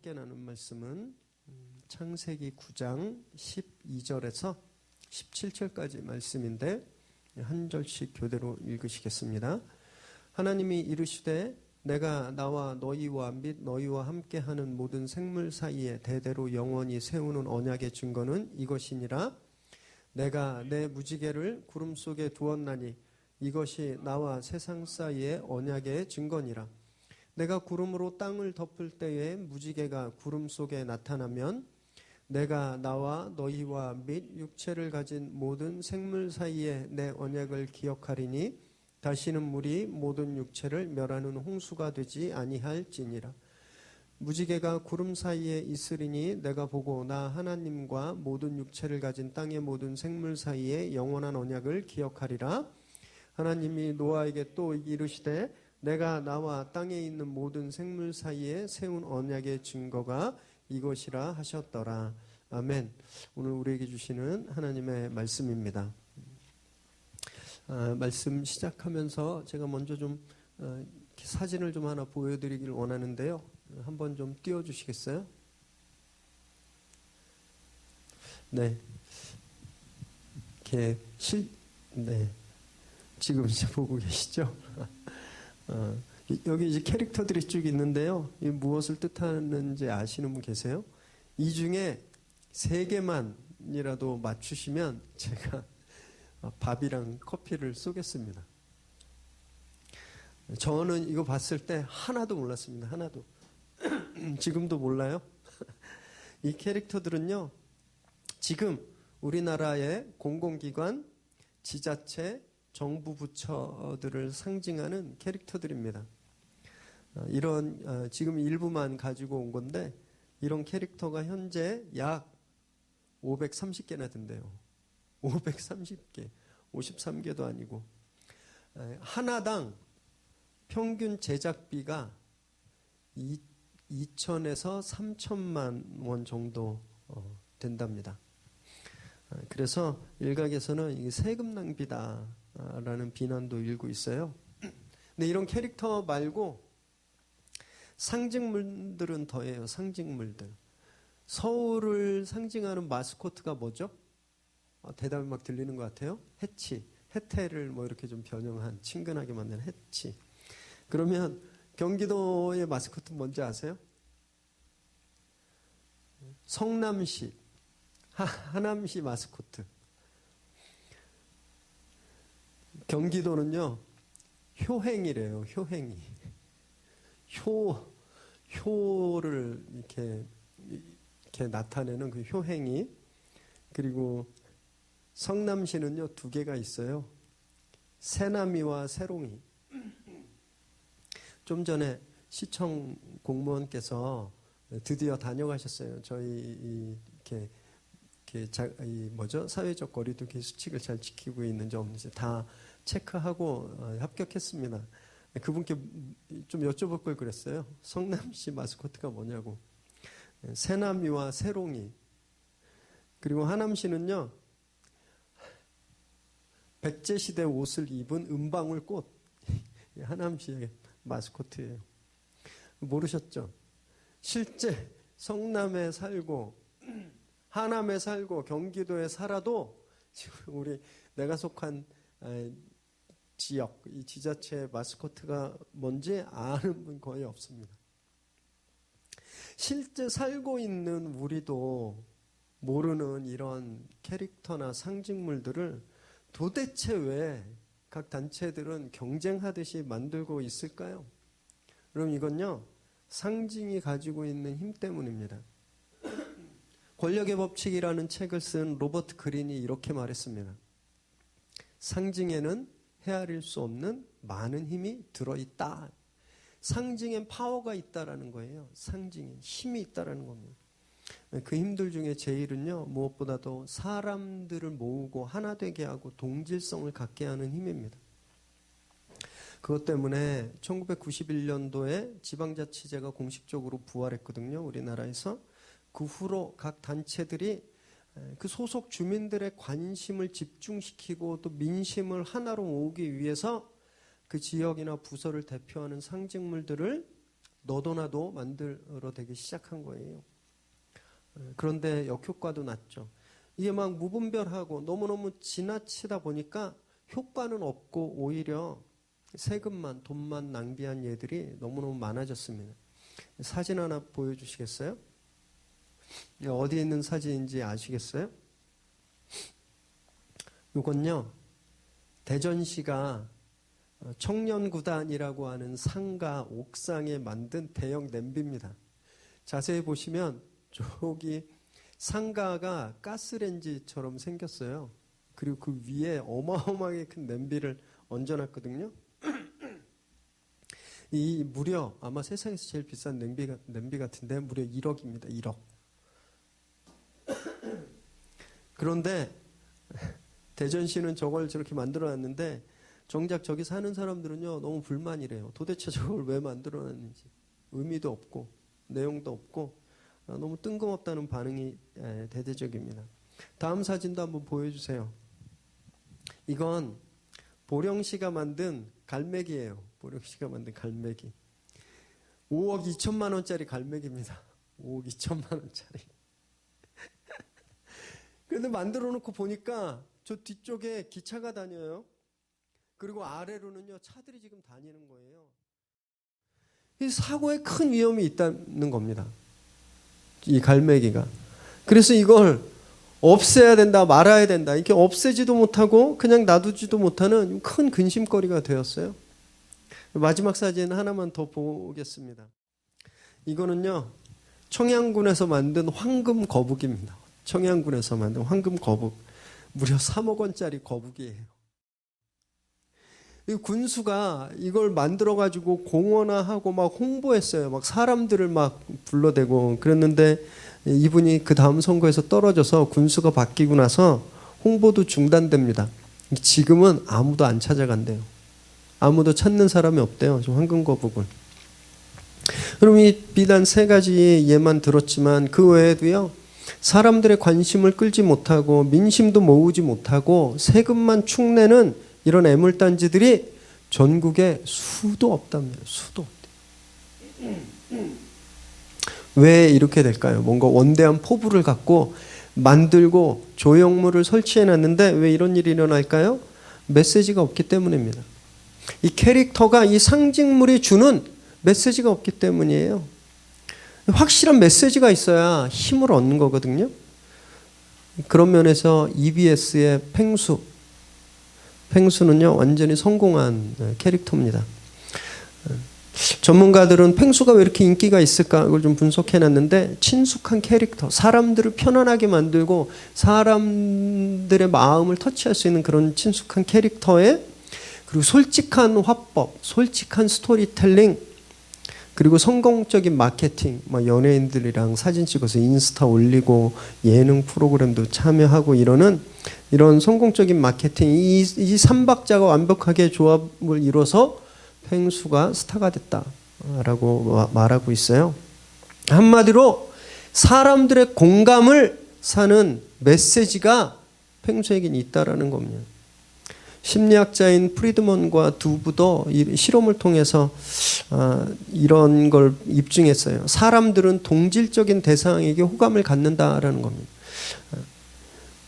함께 나눈 말씀은 창세기 9장 12절에서 17절까지 말씀인데 한 절씩 교대로 읽으시겠습니다. 하나님이 이르시되 내가 나와 너희와 및 너희와 함께하는 모든 생물 사이에 대대로 영원히 세우는 언약의 증거는 이것이니라. 내가 내 무지개를 구름 속에 두었나니 이것이 나와 세상 사이의 언약의 증거니라. 내가 구름으로 땅을 덮을 때에 무지개가 구름 속에 나타나면 내가 나와 너희와 및 육체를 가진 모든 생물 사이에 내 언약을 기억하리니 다시는 물이 모든 육체를 멸하는 홍수가 되지 아니할지니라. 무지개가 구름 사이에 있으리니 내가 보고 나 하나님과 모든 육체를 가진 땅의 모든 생물 사이에 영원한 언약을 기억하리라. 하나님이 노아에게 또 이르시되 내가 나와 땅에 있는 모든 생물 사이에 세운 언약의 증거가 이것이라 하셨더라. 아멘. 오늘 우리에게 주시는 하나님의 말씀입니다. 말씀 시작하면서 제가 먼저 좀 사진을 좀 하나 보여드리길 원하는데요. 한번 좀 띄워주시겠어요? 네. 네. 지금 이제 보고 계시죠? 여기 이제 캐릭터들이 쭉 있는데요. 이 무엇을 뜻하는지 아시는 분 계세요? 이 중에 3개만이라도 맞추시면 제가 밥이랑 커피를 쏘겠습니다. 저는 이거 봤을 때 하나도 몰랐습니다. 하나도. 지금도 몰라요? 이 캐릭터들은요, 지금 우리나라의 공공기관, 지자체, 정부 부처들을 상징하는 캐릭터들입니다. 지금 일부만 가지고 온 건데, 이런 캐릭터가 현재 약 530개나 된대요. 530개. 53개도 아니고. 하나당 평균 제작비가 2천에서 3천만 원 정도 된답니다. 그래서 일각에서는 이게 세금 낭비다라는 비난도 일고 있어요. 근데 이런 캐릭터 말고 상징물들은 더해요. 상징물들. 서울을 상징하는 마스코트가 뭐죠? 대답이 막 들리는 것 같아요. 해치. 해태를 뭐 이렇게 좀 변형한 친근하게 만든 해치. 그러면 경기도의 마스코트는 뭔지 아세요? 성남시. 하남시 마스코트. 경기도는요, 효행이래요, 효행이. 효를 이렇게 나타내는 그 효행이. 그리고 성남시는요, 2개가 있어요. 새나미와 새롱이. 좀 전에 시청 공무원께서 드디어 다녀가셨어요. 저희 사회적 거리두기 수칙을 잘 지키고 있는지 없는지 다 체크하고 합격했습니다. 그분께 좀 여쭤볼 걸 그랬어요. 성남시 마스코트가 뭐냐고. 새나미와 새롱이. 그리고 하남시는요, 백제시대 옷을 입은 은방울꽃. 하남시의 마스코트예요. 모르셨죠? 실제 성남에 살고 하남에 살고 경기도에 살아도 지금 내가 속한 지역, 이 지자체 마스코트가 뭔지 아는 분 거의 없습니다. 실제 살고 있는 우리도 모르는 이런 캐릭터나 상징물들을 도대체 왜 각 단체들은 경쟁하듯이 만들고 있을까요? 그럼 이건요, 상징이 가지고 있는 힘 때문입니다. 권력의 법칙이라는 책을 쓴 로버트 그린이 이렇게 말했습니다. 상징에는 헤아릴 수 없는 많은 힘이 들어있다. 상징엔 파워가 있다라는 거예요. 상징엔 힘이 있다라는 겁니다. 그 힘들 중에 제일은요, 무엇보다도 사람들을 모으고 하나 되게 하고 동질성을 갖게 하는 힘입니다. 그것 때문에 1991년도에 지방자치제가 공식적으로 부활했거든요, 우리나라에서. 그 후로 각 단체들이 그 소속 주민들의 관심을 집중시키고 또 민심을 하나로 모으기 위해서 그 지역이나 부서를 대표하는 상징물들을 너도 나도 만들어내기 시작한 거예요. 그런데 역효과도 났죠. 이게 막 무분별하고 너무너무 지나치다 보니까 효과는 없고 오히려 세금만, 돈만 낭비한 예들이 너무너무 많아졌습니다. 사진 하나 보여주시겠어요? 어디에 있는 사진인지 아시겠어요? 이건요, 대전시가 청년구단이라고 하는 상가 옥상에 만든 대형 냄비입니다. 자세히 보시면 저기 상가가 가스레인지처럼 생겼어요. 그리고 그 위에 어마어마하게 큰 냄비를 얹어놨거든요. 이 무려 아마 세상에서 제일 비싼 냄비 같은데 무려 1억입니다. 1억. 그런데 대전시는 저걸 저렇게 만들어놨는데 정작 저기 사는 사람들은요 너무 불만이래요. 도대체 저걸 왜 만들어놨는지 의미도 없고 내용도 없고 너무 뜬금없다는 반응이 대대적입니다. 다음 사진도 한번 보여주세요. 이건 보령시가 만든 갈매기예요. 보령시가 만든 갈매기. 5억 2천만 원짜리 갈매기입니다. 5억 2천만 원짜리. 그런데 만들어 놓고 보니까 저 뒤쪽에 기차가 다녀요. 그리고 아래로는요 차들이 지금 다니는 거예요. 이 사고에 큰 위험이 있다는 겁니다. 이 갈매기가. 그래서 이걸 없애야 된다, 말아야 된다. 이렇게 없애지도 못하고 그냥 놔두지도 못하는 큰 근심거리가 되었어요. 마지막 사진 하나만 더 보겠습니다. 이거는요 청양군에서 만든 황금 거북입니다. 청양군에서 만든 황금 거북. 무려 3억 원짜리 거북이에요. 이 군수가 이걸 만들어가지고 공원화하고 막 홍보했어요. 막 사람들을 막 불러대고 그랬는데 이분이 그 다음 선거에서 떨어져서 군수가 바뀌고 나서 홍보도 중단됩니다. 지금은 아무도 안 찾아간대요. 아무도 찾는 사람이 없대요. 저 황금거북을. 그럼 이 비단 3가지 예만 들었지만 그 외에도요. 사람들의 관심을 끌지 못하고 민심도 모으지 못하고 세금만 축내는 이런 애물단지들이 전국에 수도 없답니다. 수도 없대요. 왜 이렇게 될까요? 뭔가 원대한 포부를 갖고 만들고 조형물을 설치해놨는데 왜 이런 일이 일어날까요? 메시지가 없기 때문입니다. 이 캐릭터가 이 상징물이 주는 메시지가 없기 때문이에요. 확실한 메시지가 있어야 힘을 얻는 거거든요. 그런 면에서 EBS의 펭수는요 완전히 성공한 캐릭터입니다. 전문가들은 펭수가 왜 이렇게 인기가 있을까 이걸 좀 분석해놨는데 친숙한 캐릭터, 사람들을 편안하게 만들고 사람들의 마음을 터치할 수 있는 그런 친숙한 캐릭터에 그리고 솔직한 화법, 솔직한 스토리텔링, 그리고 성공적인 마케팅, 막 연예인들이랑 사진 찍어서 인스타 올리고 예능 프로그램도 참여하고 이런 성공적인 마케팅, 이 3박자가 완벽하게 조합을 이뤄서 펭수가 스타가 됐다라고 말하고 있어요. 한마디로 사람들의 공감을 사는 메시지가 펭수에겐 있다라는 겁니다. 심리학자인 프리드먼과 두부도 실험을 통해서 이런 걸 입증했어요. 사람들은 동질적인 대상에게 호감을 갖는다라는 겁니다.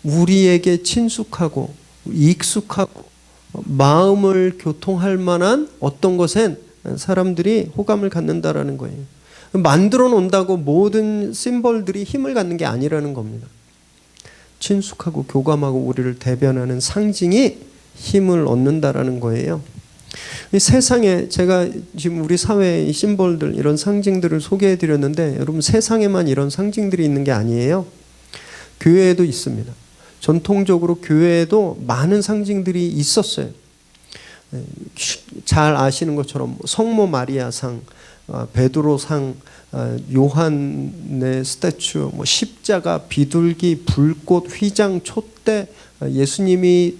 우리에게 친숙하고 익숙하고 마음을 교통할 만한 어떤 것엔 사람들이 호감을 갖는다라는 거예요. 만들어 놓는다고 모든 심볼들이 힘을 갖는 게 아니라는 겁니다. 친숙하고 교감하고 우리를 대변하는 상징이 힘을 얻는다라는 거예요. 이 세상에 제가 지금 우리 사회의 심볼들 이런 상징들을 소개해 드렸는데 여러분 세상에만 이런 상징들이 있는 게 아니에요. 교회에도 있습니다. 전통적으로 교회에도 많은 상징들이 있었어요. 잘 아시는 것처럼 성모 마리아상, 베드로상, 요한의 스태츄, 십자가, 비둘기, 불꽃, 휘장, 촛대, 예수님이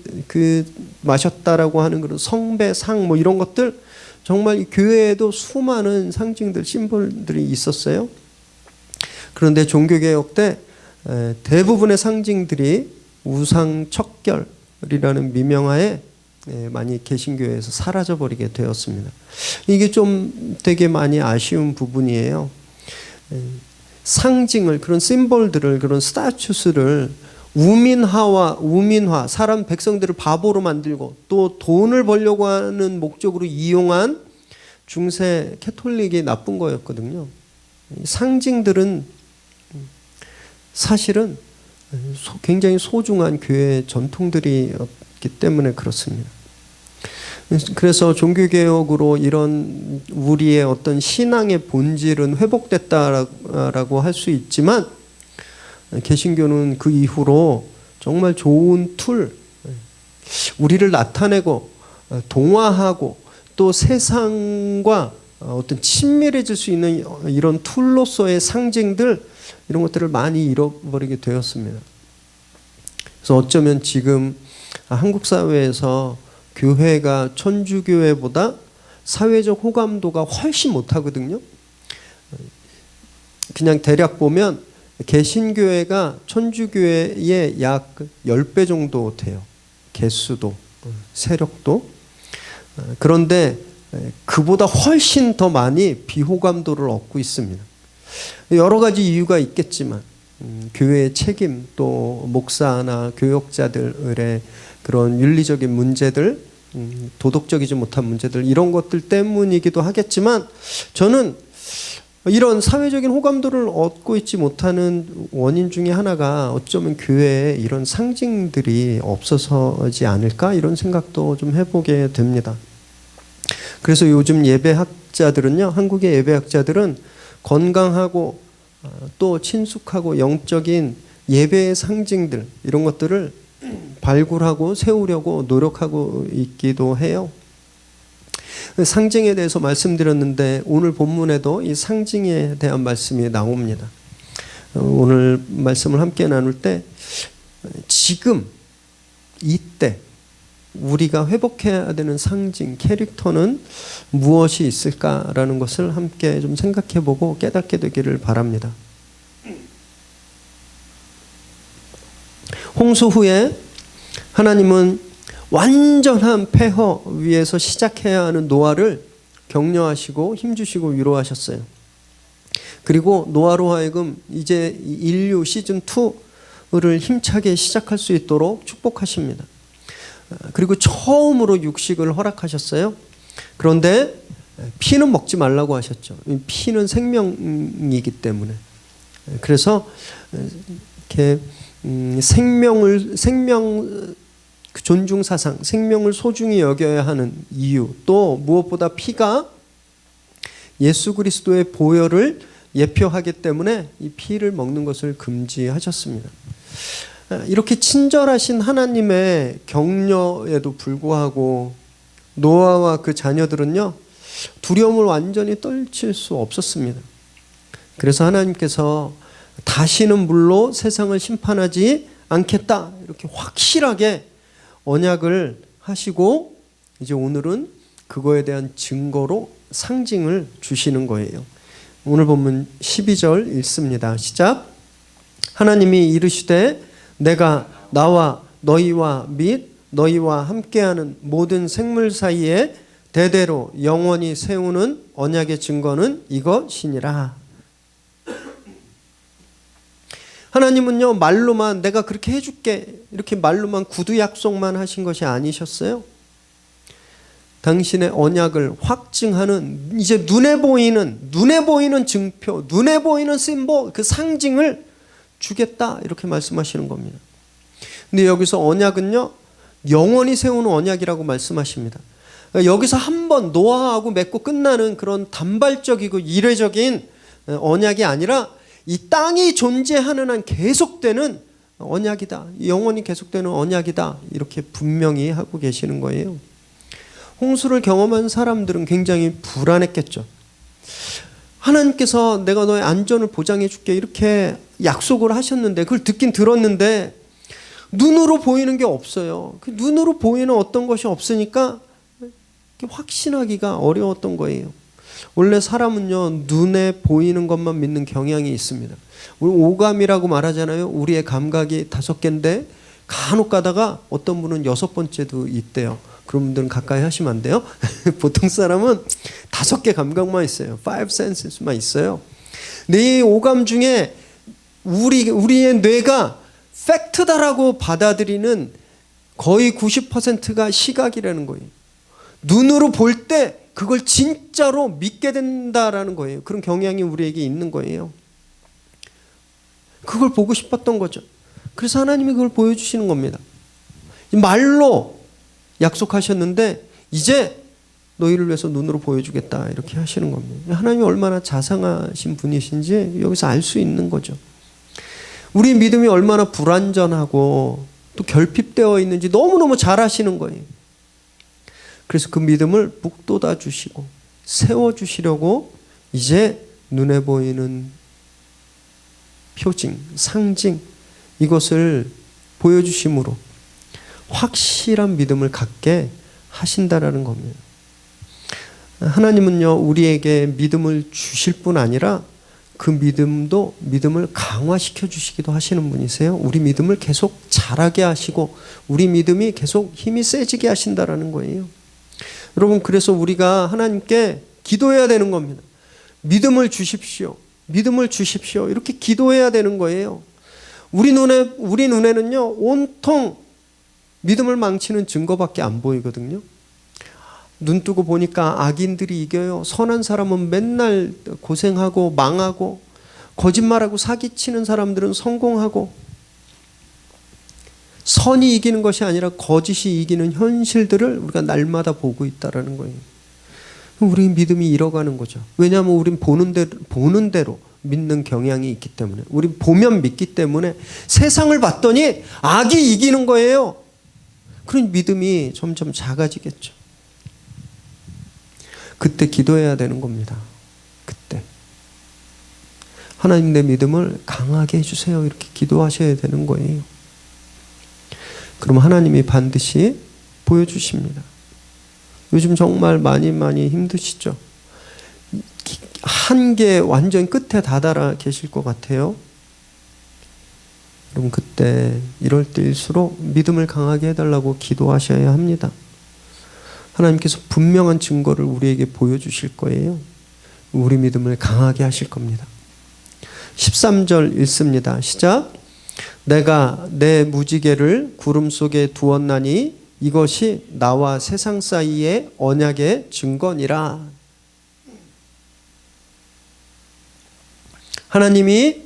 마셨다라고 하는 그런 성배상 이런 것들 정말 교회에도 수많은 상징들, 심볼들이 있었어요. 그런데 종교개혁 때 대부분의 상징들이 우상 척결이라는 미명하에 많이 개신교에서 사라져버리게 되었습니다. 이게 좀 되게 많이 아쉬운 부분이에요. 상징을, 그런 심볼들을, 그런 스타추스를 우민화, 사람 백성들을 바보로 만들고 또 돈을 벌려고 하는 목적으로 이용한 중세 캐톨릭이 나쁜 거였거든요. 상징들은 사실은 굉장히 소중한 교회의 전통들이었기 때문에 그렇습니다. 그래서 종교개혁으로 이런 우리의 어떤 신앙의 본질은 회복됐다라고 할 수 있지만, 개신교는 그 이후로 정말 좋은 툴, 우리를 나타내고 동화하고 또 세상과 어떤 친밀해질 수 있는 이런 툴로서의 상징들, 이런 것들을 많이 잃어버리게 되었습니다. 그래서 어쩌면 지금 한국 사회에서 교회가 천주교회보다 사회적 호감도가 훨씬 못하거든요. 그냥 대략 보면 개신교회가 천주교회의 약 10배 정도 돼요. 개수도, 세력도. 그런데 그보다 훨씬 더 많이 비호감도를 얻고 있습니다. 여러 가지 이유가 있겠지만 교회의 책임, 또 목사나 교역자들의 그런 윤리적인 문제들, 도덕적이지 못한 문제들, 이런 것들 때문이기도 하겠지만, 저는 이런 사회적인 호감도를 얻고 있지 못하는 원인 중에 하나가 어쩌면 교회에 이런 상징들이 없어서지 않을까, 이런 생각도 좀 해보게 됩니다. 그래서 요즘 예배학자들은요, 한국의 예배학자들은 건강하고 또 친숙하고 영적인 예배의 상징들, 이런 것들을 발굴하고 세우려고 노력하고 있기도 해요. 상징에 대해서 말씀드렸는데 오늘 본문에도 이 상징에 대한 말씀이 나옵니다. 오늘 말씀을 함께 나눌 때 지금 이때 우리가 회복해야 되는 상징, 캐릭터는 무엇이 있을까라는 것을 함께 좀 생각해보고 깨닫게 되기를 바랍니다. 홍수 후에 하나님은 완전한 폐허 위에서 시작해야 하는 노아를 격려하시고 힘주시고 위로하셨어요. 그리고 노아로 하여금 이제 인류 시즌2를 힘차게 시작할 수 있도록 축복하십니다. 그리고 처음으로 육식을 허락하셨어요. 그런데 피는 먹지 말라고 하셨죠. 피는 생명이기 때문에. 그래서 이렇게 존중 사상, 생명을 소중히 여겨야 하는 이유, 또 무엇보다 피가 예수 그리스도의 보혈을 예표하기 때문에 이 피를 먹는 것을 금지하셨습니다. 이렇게 친절하신 하나님의 격려에도 불구하고 노아와 그 자녀들은요, 두려움을 완전히 떨칠 수 없었습니다. 그래서 하나님께서 다시는 물로 세상을 심판하지 않겠다, 이렇게 확실하게 언약을 하시고, 이제 오늘은 그거에 대한 증거로 상징을 주시는 거예요. 오늘 본문 12절 읽습니다. 시작. 하나님이 이르시되 내가 나와 너희와 및 너희와 함께하는 모든 생물 사이에 대대로 영원히 세우는 언약의 증거는 이것이니라. 하나님은요, 말로만 내가 그렇게 해줄게, 이렇게 말로만 구두 약속만 하신 것이 아니셨어요. 당신의 언약을 확증하는, 이제 눈에 보이는 증표, 눈에 보이는 심볼, 그 상징을 주겠다, 이렇게 말씀하시는 겁니다. 근데 여기서 언약은요, 영원히 세우는 언약이라고 말씀하십니다. 여기서 한번 노아하고 맺고 끝나는 그런 단발적이고 이례적인 언약이 아니라 이 땅이 존재하는 한 계속되는 언약이다, 영원히 계속되는 언약이다, 이렇게 분명히 하고 계시는 거예요. 홍수를 경험한 사람들은 굉장히 불안했겠죠. 하나님께서 내가 너의 안전을 보장해 줄게, 이렇게 약속을 하셨는데, 그걸 듣긴 들었는데 눈으로 보이는 게 없어요. 그 눈으로 보이는 어떤 것이 없으니까 확신하기가 어려웠던 거예요. 원래 사람은요, 눈에 보이는 것만 믿는 경향이 있습니다. 우리 오감이라고 말하잖아요. 우리의 감각이 5개인데 간혹 가다가 어떤 분은 6번째도 있대요. 그런 분들은 가까이 하시면 안 돼요. 보통 사람은 5개 감각만 있어요. 5 senses만 있어요. 내 오감 중에 우리의 뇌가 팩트다라고 받아들이는 거의 90%가 시각이라는 거예요. 눈으로 볼 때 그걸 진짜로 믿게 된다라는 거예요. 그런 경향이 우리에게 있는 거예요. 그걸 보고 싶었던 거죠. 그래서 하나님이 그걸 보여주시는 겁니다. 말로 약속하셨는데 이제 너희를 위해서 눈으로 보여주겠다 이렇게 하시는 겁니다. 하나님이 얼마나 자상하신 분이신지 여기서 알 수 있는 거죠. 우리 믿음이 얼마나 불완전하고 또 결핍되어 있는지 너무너무 잘 아시는 거예요. 그래서 그 믿음을 북돋아 주시고 세워주시려고 이제 눈에 보이는 표징, 상징 이것을 보여주심으로 확실한 믿음을 갖게 하신다라는 겁니다. 하나님은요, 우리에게 믿음을 주실 뿐 아니라 그 믿음을 강화시켜 주시기도 하시는 분이세요. 우리 믿음을 계속 자라게 하시고 우리 믿음이 계속 힘이 세지게 하신다라는 거예요. 여러분, 그래서 우리가 하나님께 기도해야 되는 겁니다. 믿음을 주십시오. 믿음을 주십시오. 이렇게 기도해야 되는 거예요. 우리 눈에는요, 온통 믿음을 망치는 증거밖에 안 보이거든요. 눈 뜨고 보니까 악인들이 이겨요. 선한 사람은 맨날 고생하고 망하고 거짓말하고 사기치는 사람들은 성공하고 선이 이기는 것이 아니라 거짓이 이기는 현실들을 우리가 날마다 보고 있다는 거예요. 우리 믿음이 잃어가는 거죠. 왜냐하면 우린 보는 대로 믿는 경향이 있기 때문에, 우린 보면 믿기 때문에 세상을 봤더니 악이 이기는 거예요. 그런 믿음이 점점 작아지겠죠. 그때 기도해야 되는 겁니다. 그때 하나님 내 믿음을 강하게 해주세요 이렇게 기도하셔야 되는 거예요. 그럼 하나님이 반드시 보여주십니다. 요즘 정말 많이 힘드시죠? 한계 완전 끝에 다다라 계실 것 같아요. 그럼 그때 이럴 때일수록 믿음을 강하게 해달라고 기도하셔야 합니다. 하나님께서 분명한 증거를 우리에게 보여주실 거예요. 우리 믿음을 강하게 하실 겁니다. 13절 읽습니다. 시작. 내가 내 무지개를 구름 속에 두었나니 이것이 나와 세상 사이의 언약의 증거니라. 하나님이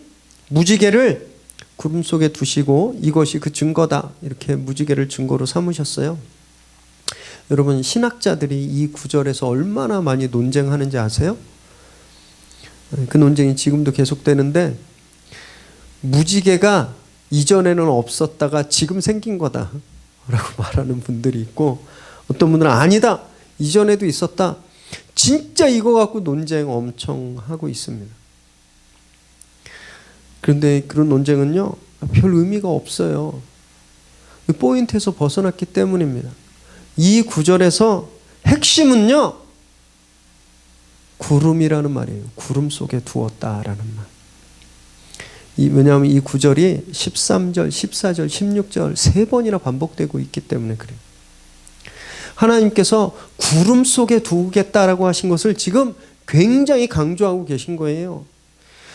무지개를 구름 속에 두시고 이것이 그 증거다. 이렇게 무지개를 증거로 삼으셨어요. 여러분, 신학자들이 이 구절에서 얼마나 많이 논쟁하는지 아세요? 그 논쟁이 지금도 계속되는데, 무지개가 이전에는 없었다가 지금 생긴 거다 라고 말하는 분들이 있고, 어떤 분들은 아니다, 이전에도 있었다. 진짜 이거 갖고 논쟁 엄청 하고 있습니다. 그런데 그런 논쟁은요, 별 의미가 없어요. 포인트에서 벗어났기 때문입니다. 이 구절에서 핵심은요, 구름이라는 말이에요. 구름 속에 두었다라는 말. 왜냐하면 이 구절이 13절, 14절, 16절 3번이나 반복되고 있기 때문에 그래요. 하나님께서 구름 속에 두겠다라고 하신 것을 지금 굉장히 강조하고 계신 거예요.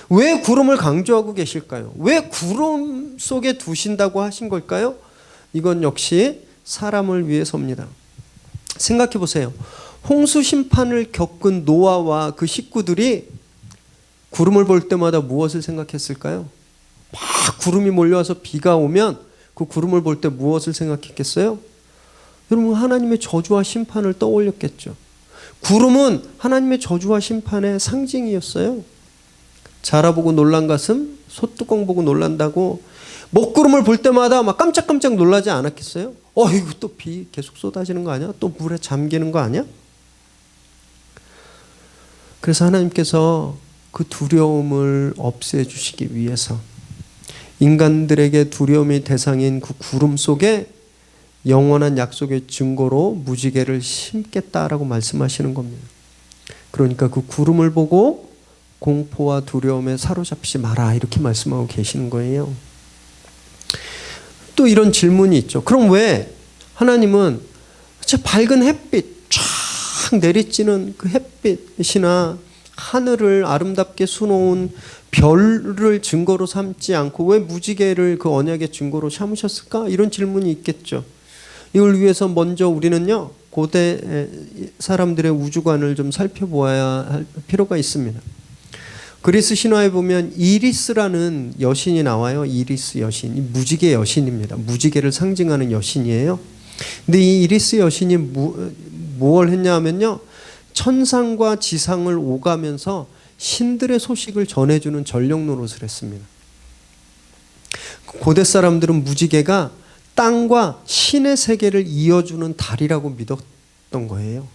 왜 구름을 강조하고 계실까요? 왜 구름 속에 두신다고 하신 걸까요? 이건 역시 사람을 위해서입니다. 생각해 보세요. 홍수 심판을 겪은 노아와 그 식구들이 구름을 볼 때마다 무엇을 생각했을까요? 막 구름이 몰려와서 비가 오면 그 구름을 볼 때 무엇을 생각했겠어요? 여러분, 하나님의 저주와 심판을 떠올렸겠죠. 구름은 하나님의 저주와 심판의 상징이었어요. 자라보고 놀란 가슴, 소뚜껑 보고 놀란다고 먹구름을 볼 때마다 막 깜짝깜짝 놀라지 않았겠어요? 이거 또 비 계속 쏟아지는 거 아니야? 또 물에 잠기는 거 아니야? 그래서 하나님께서 그 두려움을 없애주시기 위해서 인간들에게 두려움의 대상인 그 구름 속에 영원한 약속의 증거로 무지개를 심겠다라고 말씀하시는 겁니다. 그러니까 그 구름을 보고 공포와 두려움에 사로잡지 마라 이렇게 말씀하고 계시는 거예요. 또 이런 질문이 있죠. 그럼 왜 하나님은 저 밝은 햇빛 쫙 내리쬐는 그 햇빛이나 하늘을 아름답게 수놓은 별을 증거로 삼지 않고 왜 무지개를 그 언약의 증거로 삼으셨을까? 이런 질문이 있겠죠. 이걸 위해서 먼저 우리는요, 고대 사람들의 우주관을 좀 살펴보아야 할 필요가 있습니다. 그리스 신화에 보면 이리스라는 여신이 나와요. 이리스 여신, 이 무지개 여신입니다. 무지개를 상징하는 여신이에요. 근데 이 이리스 여신이 뭘 했냐 하면요, 천상과 지상을 오가면서 신들의 소식을 전해주는 전력 노릇을 했습니다. 고대 사람들은 무지개가 땅과 신의 세계를 이어주는 달이라고 믿었던 거예요.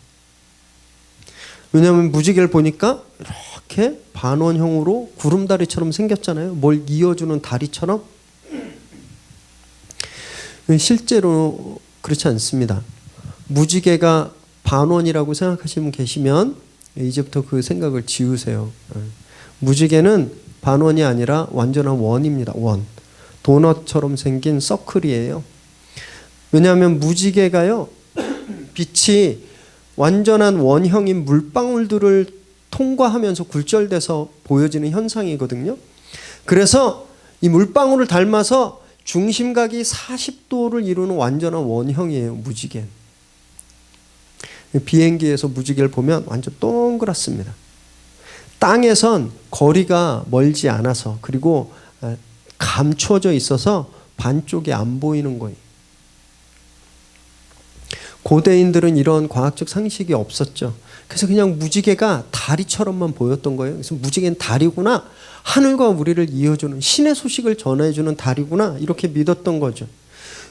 왜냐하면 무지개를 보니까 이렇게 반원형으로 구름다리처럼 생겼잖아요. 뭘 이어주는 다리처럼. 실제로 그렇지 않습니다. 무지개가 반원이라고 생각하시는 분 계시면 이제부터 그 생각을 지우세요. 무지개는 반원이 아니라 완전한 원입니다. 원. 도넛처럼 생긴 서클이에요. 왜냐하면 무지개가요, 빛이 완전한 원형인 물방울들을 통과하면서 굴절돼서 보여지는 현상이거든요. 그래서 이 물방울을 닮아서 중심각이 40도를 이루는 완전한 원형이에요, 무지개는. 비행기에서 무지개를 보면 완전 동그랗습니다. 땅에선 거리가 멀지 않아서, 그리고 감춰져 있어서 반쪽이 안 보이는 거예요. 고대인들은 이런 과학적 상식이 없었죠. 그래서 그냥 무지개가 다리처럼만 보였던 거예요. 그래서 무지개는 다리구나, 하늘과 우리를 이어주는 신의 소식을 전해주는 다리구나, 이렇게 믿었던 거죠.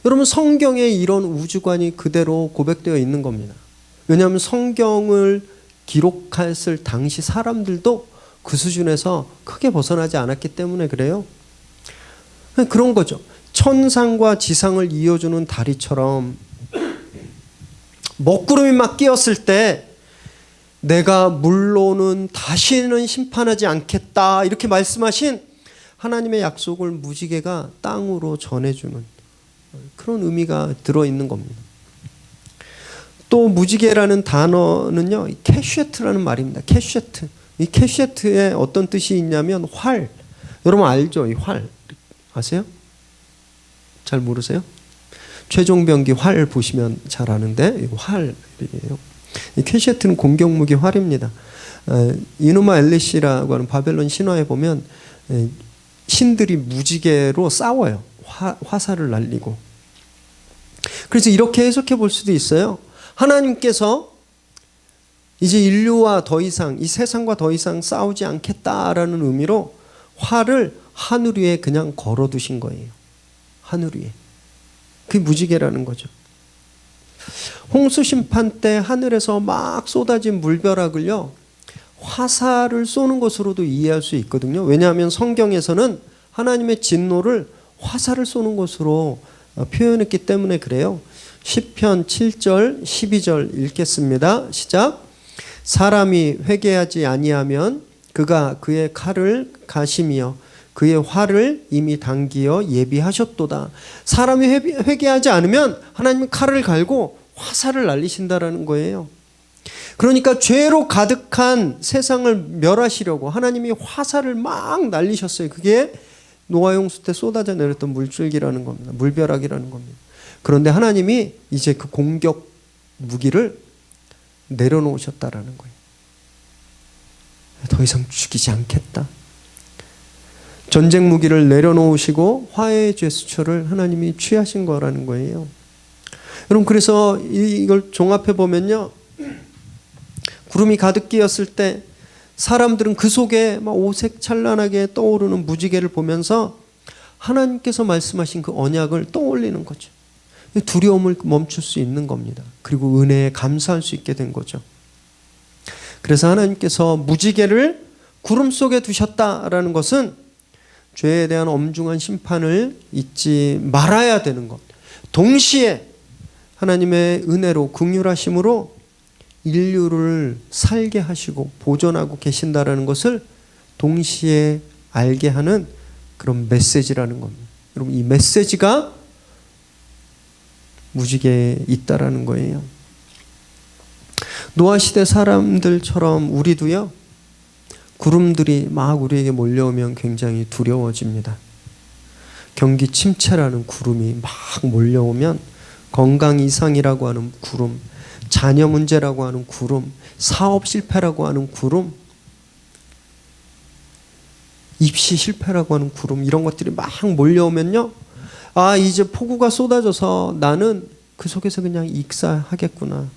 여러분, 성경에 이런 우주관이 그대로 고백되어 있는 겁니다. 왜냐하면 성경을 기록했을 당시 사람들도 그 수준에서 크게 벗어나지 않았기 때문에 그래요. 그런 거죠. 천상과 지상을 이어주는 다리처럼 먹구름이 막 끼었을 때 내가 물로는 다시는 심판하지 않겠다, 이렇게 말씀하신 하나님의 약속을 무지개가 땅으로 전해주는 그런 의미가 들어있는 겁니다. 또 무지개라는 단어는요, 캐슈에트라는 말입니다. 캐슈에트. 이 캐슈에트에 어떤 뜻이 있냐면 활. 여러분 알죠? 이 활. 아세요? 잘 모르세요? 최종병기 활 보시면 잘 아는데, 활이에요. 이 캐슈에트는 공격무기 활입니다. 이누마 엘리시라고 하는 바벨론 신화에 보면 신들이 무지개로 싸워요. 화살을 날리고. 그래서 이렇게 해석해 볼 수도 있어요. 하나님께서 이제 인류와 더 이상, 이 세상과 더 이상 싸우지 않겠다라는 의미로 활을 하늘 위에 그냥 걸어두신 거예요. 하늘 위에. 그게 무지개라는 거죠. 홍수 심판 때 하늘에서 막 쏟아진 물벼락을요, 화살을 쏘는 것으로도 이해할 수 있거든요. 왜냐하면 성경에서는 하나님의 진노를 화살을 쏘는 것으로 표현했기 때문에 그래요. 시편 7절 12절 읽겠습니다. 시작. 사람이 회개하지 아니하면 그가 그의 칼을 가시며 그의 활을 이미 당기어 예비하셨도다. 사람이 회개하지 않으면 하나님은 칼을 갈고 화살을 날리신다라는 거예요. 그러니까 죄로 가득한 세상을 멸하시려고 하나님이 화살을 막 날리셨어요. 그게 노아 홍수 때 쏟아져 내렸던 물줄기라는 겁니다. 물벼락이라는 겁니다. 그런데 하나님이 이제 그 공격 무기를 내려놓으셨다라는 거예요. 더 이상 죽이지 않겠다. 전쟁 무기를 내려놓으시고 화해의 제스처를 하나님이 취하신 거라는 거예요. 여러분, 그래서 이걸 종합해 보면요, 구름이 가득 끼었을 때 사람들은 그 속에 막 오색찬란하게 떠오르는 무지개를 보면서 하나님께서 말씀하신 그 언약을 떠올리는 거죠. 두려움을 멈출 수 있는 겁니다. 그리고 은혜에 감사할 수 있게 된 거죠. 그래서 하나님께서 무지개를 구름 속에 두셨다라는 것은 죄에 대한 엄중한 심판을 잊지 말아야 되는 것, 동시에 하나님의 은혜로 긍휼하심으로 인류를 살게 하시고 보존하고 계신다라는 것을 동시에 알게 하는 그런 메시지라는 겁니다. 여러분, 이 메시지가 무지개에 있다라는 거예요. 노아 시대 사람들처럼 우리도요, 구름들이 막 우리에게 몰려오면 굉장히 두려워집니다. 경기 침체라는 구름이 막 몰려오면, 건강 이상이라고 하는 구름, 자녀 문제라고 하는 구름, 사업 실패라고 하는 구름, 입시 실패라고 하는 구름, 이런 것들이 막 몰려오면요, 아, 이제 폭우가 쏟아져서 나는 그 속에서 그냥 익사하겠구나,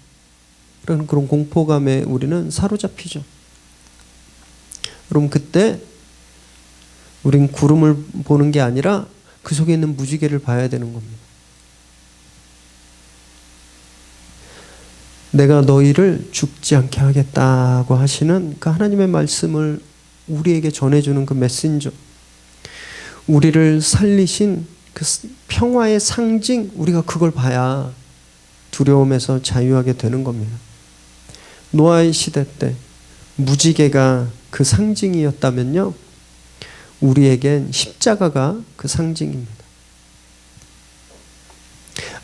그런 공포감에 우리는 사로잡히죠. 여러분, 그때 우린 구름을 보는 게 아니라 그 속에 있는 무지개를 봐야 되는 겁니다. 내가 너희를 죽지 않게 하겠다고 하시는 그 하나님의 말씀을 우리에게 전해주는 그 메신저, 우리를 살리신 그 평화의 상징, 우리가 그걸 봐야 두려움에서 자유하게 되는 겁니다. 노아의 시대 때 무지개가 그 상징이었다면요, 우리에겐 십자가가 그 상징입니다.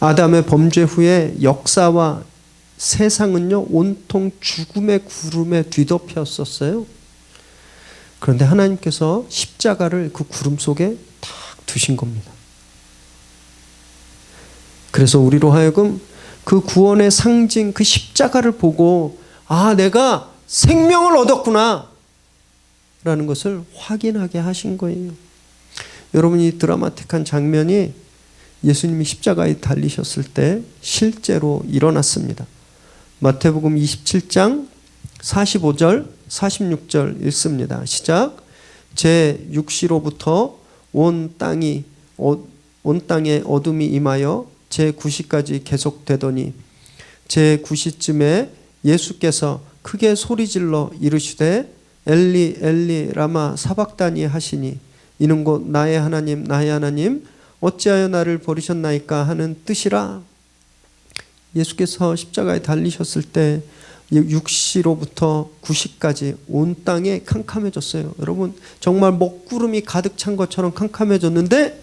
아담의 범죄 후에 역사와 세상은요, 온통 죽음의 구름에 뒤덮였었어요. 그런데 하나님께서 십자가를 그 구름 속에 딱 두신 겁니다. 그래서 우리로 하여금 그 구원의 상징, 그 십자가를 보고, 아, 내가 생명을 얻었구나 라는 것을 확인하게 하신 거예요. 여러분, 이 드라마틱한 장면이 예수님이 십자가에 달리셨을 때 실제로 일어났습니다. 마태복음 27장 45절 46절 읽습니다. 시작. 제 육시로부터 온 땅에 어둠이 임하여 제 9시까지 계속되더니 제 9시쯤에 예수께서 크게 소리질러 이르시되 엘리 엘리 라마 사박다니 하시니 이는 곧 나의 하나님 나의 하나님 어찌하여 나를 버리셨나이까 하는 뜻이라. 예수께서 십자가에 달리셨을 때 6시로부터 9시까지 온 땅에 캄캄해졌어요. 여러분, 정말 먹구름이 가득 찬 것처럼 캄캄해졌는데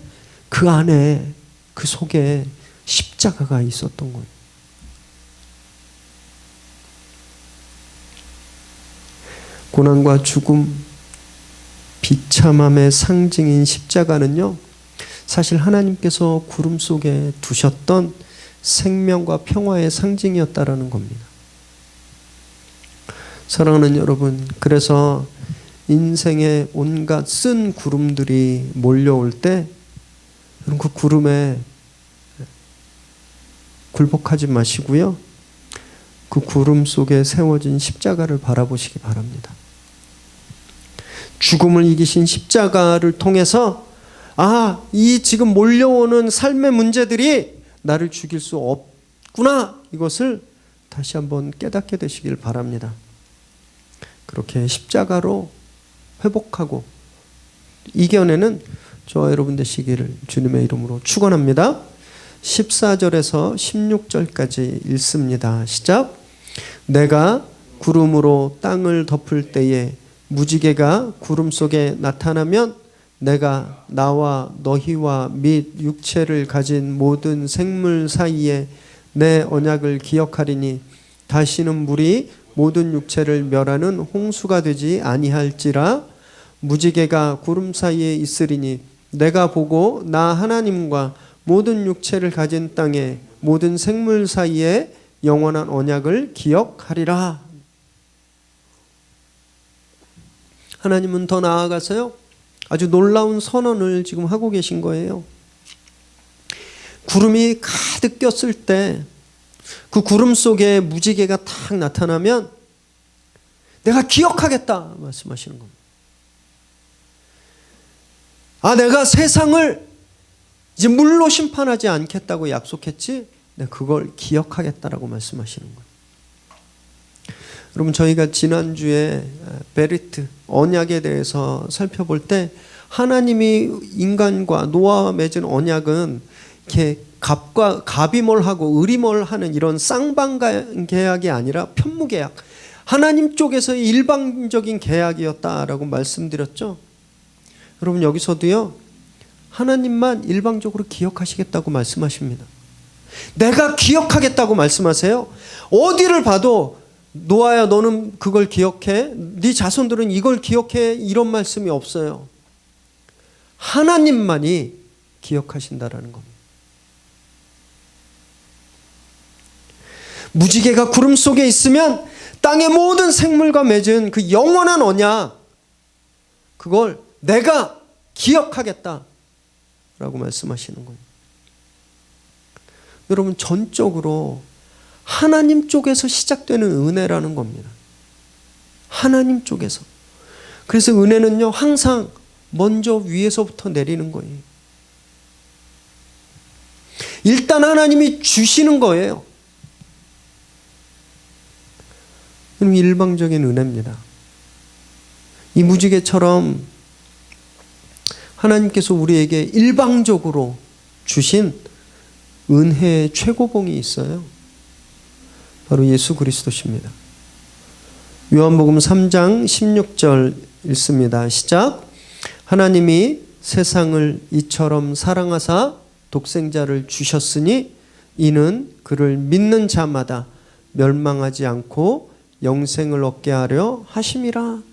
그 안에, 그 속에 십자가가 있었던 거예요. 고난과 죽음, 비참함의 상징인 십자가는요, 사실 하나님께서 구름 속에 두셨던 생명과 평화의 상징이었다라는 겁니다. 사랑하는 여러분, 그래서 인생의 온갖 쓴 구름들이 몰려올 때 그 구름에 굴복하지 마시고요, 그 구름 속에 세워진 십자가를 바라보시기 바랍니다. 죽음을 이기신 십자가를 통해서, 아, 이 지금 몰려오는 삶의 문제들이 나를 죽일 수 없구나, 이것을 다시 한번 깨닫게 되시길 바랍니다. 그렇게 십자가로 회복하고 이겨내는 저와 여러분 되시기를 주님의 이름으로 축원합니다. 14절에서 16절까지 읽습니다. 시작. 내가 구름으로 땅을 덮을 때에 무지개가 구름 속에 나타나면 내가 나와 너희와 및 육체를 가진 모든 생물 사이에 내 언약을 기억하리니 다시는 물이 모든 육체를 멸하는 홍수가 되지 아니할지라. 무지개가 구름 사이에 있으리니 내가 보고 나 하나님과 모든 육체를 가진 땅의 모든 생물 사이에 영원한 언약을 기억하리라. 하나님은 더 나아가서요, 아주 놀라운 선언을 지금 하고 계신 거예요. 구름이 가득 꼈을 때 그 구름 속에 무지개가 탁 나타나면 내가 기억하겠다 말씀하시는 겁니다. 아, 내가 세상을 이제 물로 심판하지 않겠다고 약속했지, 내가 그걸 기억하겠다라고 말씀하시는 거예요. 여러분, 저희가 지난주에 베리트, 언약에 대해서 살펴볼 때 하나님이 인간과 노아와 맺은 언약은 이렇게 갑이 뭘 하고 을이 뭘 하는 이런 쌍방 계약이 아니라 편무 계약, 하나님 쪽에서의 일방적인 계약이었다라고 말씀드렸죠. 여러분, 여기서도요, 하나님만 일방적으로 기억하시겠다고 말씀하십니다. 내가 기억하겠다고 말씀하세요. 어디를 봐도 노아야 너는 그걸 기억해? 네 자손들은 이걸 기억해? 이런 말씀이 없어요. 하나님만이 기억하신다라는 겁니다. 무지개가 구름 속에 있으면 땅의 모든 생물과 맺은 그 영원한 언약, 그걸 내가 기억하겠다라고 말씀하시는 거예요. 여러분, 전적으로 하나님 쪽에서 시작되는 은혜라는 겁니다. 하나님 쪽에서. 그래서 은혜는요, 항상 먼저 위에서부터 내리는 거예요. 일단 하나님이 주시는 거예요. 일방적인 은혜입니다. 이 무지개처럼 하나님께서 우리에게 일방적으로 주신 은혜의 최고봉이 있어요. 바로 예수 그리스도십니다. 요한복음 3장 16절 읽습니다. 시작. 하나님이 세상을 이처럼 사랑하사 독생자를 주셨으니 이는 그를 믿는 자마다 멸망하지 않고 영생을 얻게 하려 하심이라.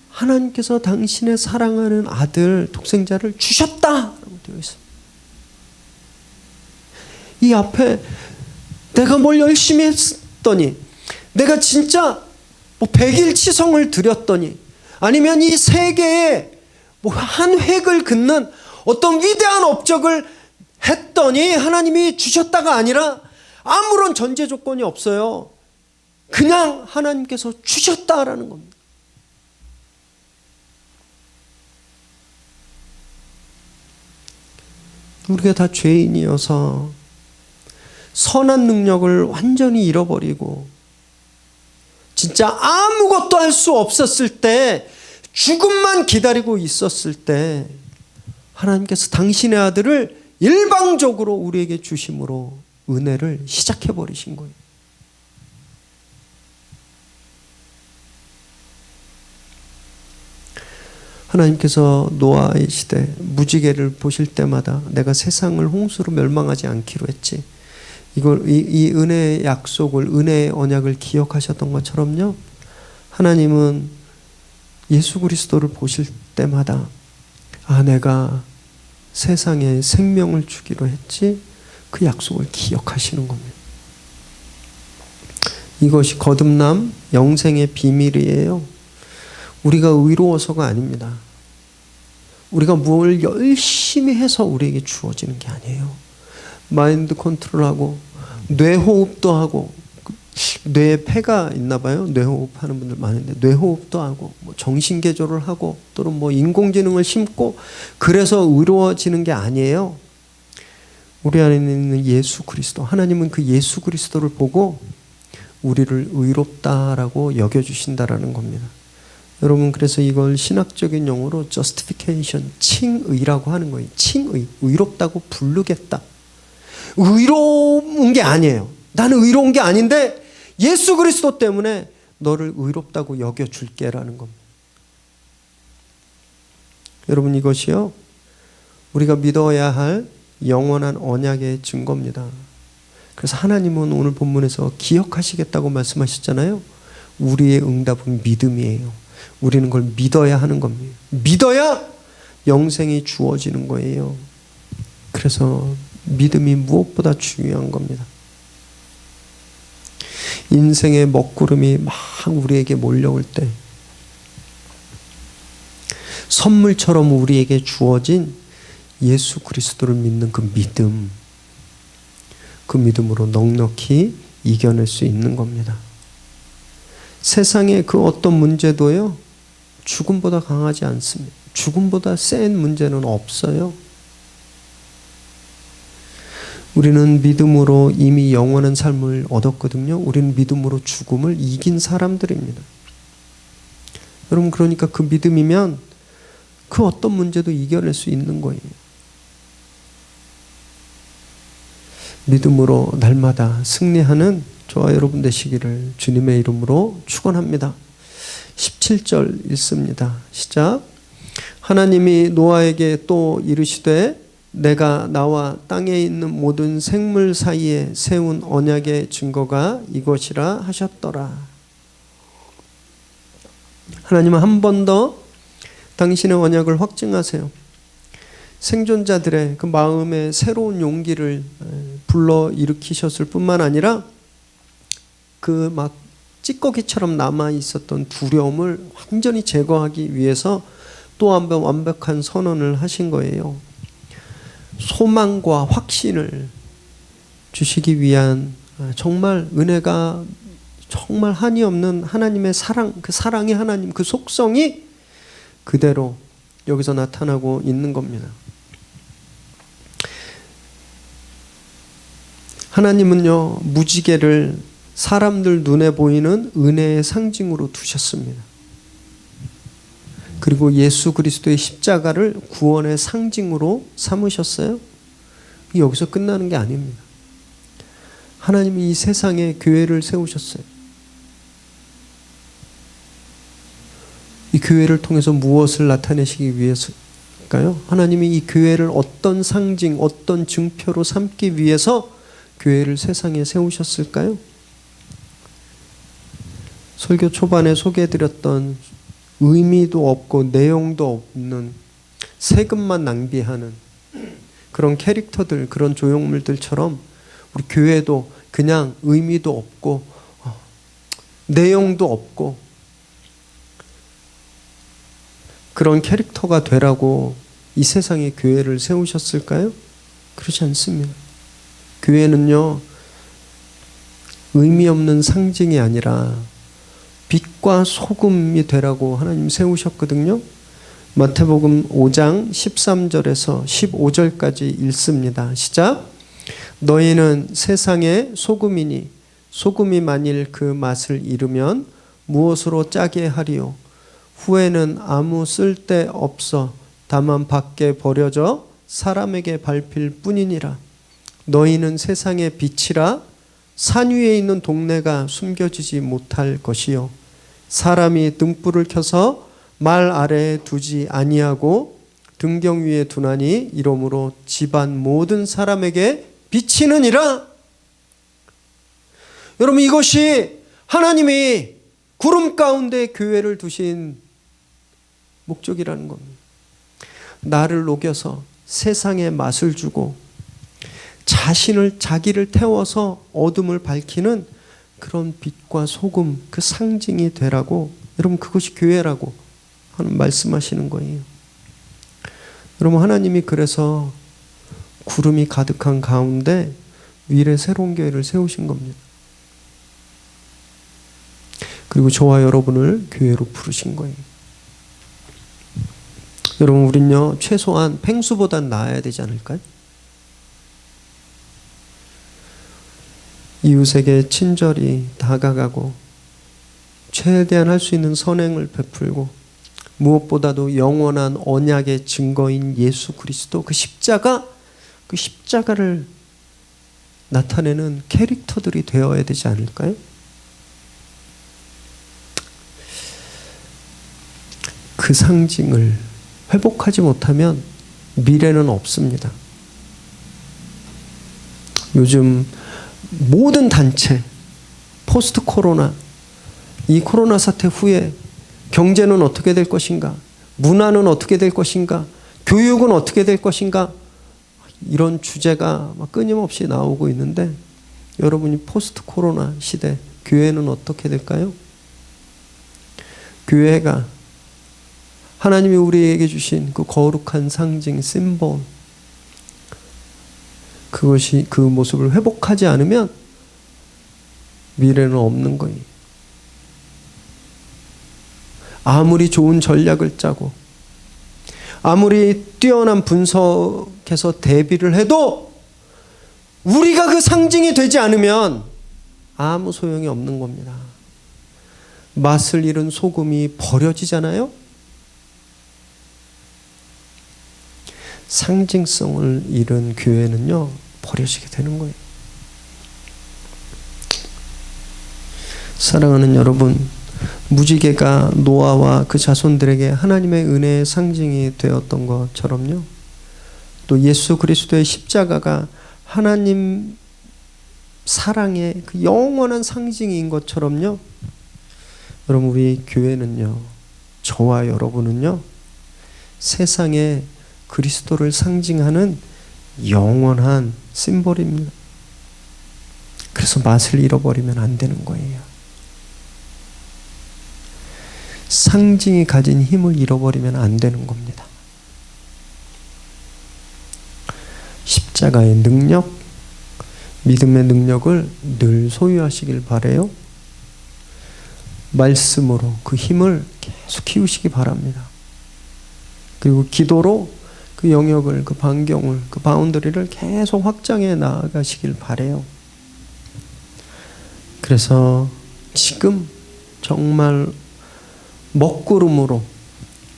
하나님께서 당신의 사랑하는 아들 독생자를 주셨다라고 되어 있습니다. 이 앞에 내가 뭘 열심히 했더니, 내가 진짜 뭐 100일 치성을 드렸더니, 아니면 이 세계에 뭐 한 획을 긋는 어떤 위대한 업적을 했더니 하나님이 주셨다가 아니라 아무런 전제 조건이 없어요. 그냥 하나님께서 주셨다라는 겁니다. 우리가 다 죄인이어서 선한 능력을 완전히 잃어버리고 진짜 아무것도 할 수 없었을 때, 죽음만 기다리고 있었을 때 하나님께서 당신의 아들을 일방적으로 우리에게 주심으로 은혜를 시작해버리신 거예요. 하나님께서 노아의 시대 무지개를 보실 때마다 내가 세상을 홍수로 멸망하지 않기로 했지, 이 은혜의 약속을, 은혜의 언약을 기억하셨던 것처럼요, 하나님은 예수 그리스도를 보실 때마다 내가 세상에 생명을 주기로 했지, 그 약속을 기억하시는 겁니다. 이것이 거듭남 영생의 비밀이에요. 우리가 의로워서가 아닙니다. 우리가 뭘 열심히 해서 우리에게 주어지는 게 아니에요. 마인드 컨트롤하고 뇌호흡도 하고, 뇌에 폐가 있나 봐요. 뇌호흡 하는 분들 많은데 뇌호흡도 하고 뭐 정신개조를 하고 또는 뭐 인공지능을 심고 그래서 의로워지는 게 아니에요. 우리 안에 있는 예수 그리스도, 하나님은 그 예수 그리스도를 보고 우리를 의롭다라고 여겨주신다라는 겁니다. 여러분, 그래서 이걸 신학적인 용어로 justification, 칭의라고 하는 거예요. 칭의, 의롭다고 부르겠다. 의로운 게 아니에요. 나는 의로운 게 아닌데 예수 그리스도 때문에 너를 의롭다고 여겨줄게라는 겁니다. 여러분, 이것이요, 우리가 믿어야 할 영원한 언약의 증거입니다. 그래서 하나님은 오늘 본문에서 기억하시겠다고 말씀하셨잖아요. 우리의 응답은 믿음이에요. 우리는 그걸 믿어야 하는 겁니다. 믿어야 영생이 주어지는 거예요. 그래서 믿음이 무엇보다 중요한 겁니다. 인생의 먹구름이 막 우리에게 몰려올 때 선물처럼 우리에게 주어진 예수 그리스도를 믿는 그 믿음, 그 믿음으로 넉넉히 이겨낼 수 있는 겁니다. 세상의 그 어떤 문제도요, 죽음보다 강하지 않습니다. 죽음보다 센 문제는 없어요. 우리는 믿음으로 이미 영원한 삶을 얻었거든요. 우리는 믿음으로 죽음을 이긴 사람들입니다. 여러분, 그러니까 그 믿음이면 그 어떤 문제도 이겨낼 수 있는 거예요. 믿음으로 날마다 승리하는 저와 여러분 되시기를 주님의 이름으로 축원합니다. 17절 읽습니다. 시작. 하나님이 노아에게 또 이르시되 내가 나와 땅에 있는 모든 생물 사이에 세운 언약의 증거가 이것이라 하셨더라. 하나님은 한 번 더 당신의 언약을 확증하세요. 생존자들의 그 마음에 새로운 용기를 불러 일으키셨을 뿐만 아니라 그 막 찌꺼기처럼 남아 있었던 두려움을 완전히 제거하기 위해서 또 한 번 완벽한 선언을 하신 거예요. 소망과 확신을 주시기 위한 정말 은혜가 정말 한이 없는 하나님의 사랑, 그 사랑의 하나님, 그 속성이 그대로 여기서 나타나고 있는 겁니다. 하나님은요, 무지개를 사람들 눈에 보이는 은혜의 상징으로 두셨습니다. 그리고 예수 그리스도의 십자가를 구원의 상징으로 삼으셨어요. 여기서 끝나는 게 아닙니다. 하나님이 이 세상에 교회를 세우셨어요. 이 교회를 통해서 무엇을 나타내시기 위해서일까요? 하나님이 이 교회를 어떤 상징, 어떤 증표로 삼기 위해서 교회를 세상에 세우셨을까요? 설교 초반에 소개해드렸던 의미도 없고 내용도 없는 세금만 낭비하는 그런 캐릭터들, 그런 조형물들처럼 우리 교회도 그냥 의미도 없고 내용도 없고 그런 캐릭터가 되라고 이 세상에 교회를 세우셨을까요? 그렇지 않습니다. 교회는요, 의미 없는 상징이 아니라 빛과 소금이 되라고 하나님 세우셨거든요. 마태복음 5장 13절에서 15절까지 읽습니다. 시작. 너희는 세상의 소금이니 소금이 만일 그 맛을 잃으면 무엇으로 짜게 하리요? 후에는 아무 쓸데 없어 다만 밖에 버려져 사람에게 밟힐 뿐이니라. 너희는 세상의 빛이라. 산 위에 있는 동네가 숨겨지지 못할 것이요, 사람이 등불을 켜서 말 아래에 두지 아니하고 등경 위에 두나니 이러므로 집안 모든 사람에게 비치느니라. 여러분, 이것이 하나님이 구름 가운데 교회를 두신 목적이라는 겁니다. 나를 녹여서 세상에 맛을 주고 자기를 태워서 어둠을 밝히는 그런 빛과 소금, 그 상징이 되라고, 여러분, 그것이 교회라고 말씀하시는 거예요. 여러분, 하나님이 그래서 구름이 가득한 가운데 위례 새로운 교회를 세우신 겁니다. 그리고 저와 여러분을 교회로 부르신 거예요. 여러분, 우린요, 최소한 펭수보단 나아야 되지 않을까요? 이웃에게 친절히 다가가고 최대한 할 수 있는 선행을 베풀고 무엇보다도 영원한 언약의 증거인 예수 그리스도, 그 십자가를 나타내는 캐릭터들이 되어야 되지 않을까요? 그 상징을 회복하지 못하면 미래는 없습니다. 요즘 모든 단체, 포스트 코로나, 이 코로나 사태 후에 경제는 어떻게 될 것인가, 문화는 어떻게 될 것인가, 교육은 어떻게 될 것인가, 이런 주제가 끊임없이 나오고 있는데, 여러분이 포스트 코로나 시대 교회는 어떻게 될까요? 교회가 하나님이 우리에게 주신 그 거룩한 상징, 심볼, 그것이 그 모습을 회복하지 않으면 미래는 없는 거예요. 아무리 좋은 전략을 짜고 아무리 뛰어난 분석해서 대비를 해도 우리가 그 상징이 되지 않으면 아무 소용이 없는 겁니다. 맛을 잃은 소금이 버려지잖아요. 상징성을 잃은 교회는요, 버려지게 되는 거예요. 사랑하는 여러분, 무지개가 노아와 그 자손들에게 하나님의 은혜의 상징이 되었던 것처럼요, 또 예수 그리스도의 십자가가 하나님 사랑의 그 영원한 상징인 것처럼요, 여러분 우리 교회는요, 저와 여러분은요, 세상에 그리스도를 상징하는 영원한 심볼입니다. 그래서 맛을 잃어버리면 안 되는 거예요. 상징이 가진 힘을 잃어버리면 안 되는 겁니다. 십자가의 능력, 믿음의 능력을 늘 소유하시길 바라요. 말씀으로 그 힘을 계속 키우시기 바랍니다. 그리고 기도로 그 영역을, 그 반경을, 그 바운더리를 계속 확장해 나아가시길 바라요. 그래서 지금 정말 먹구름으로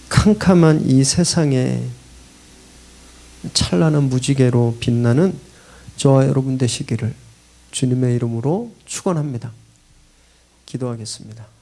캄캄한 이 세상에 찬란한 무지개로 빛나는 저와 여러분 되시기를 주님의 이름으로 축원합니다. 기도하겠습니다.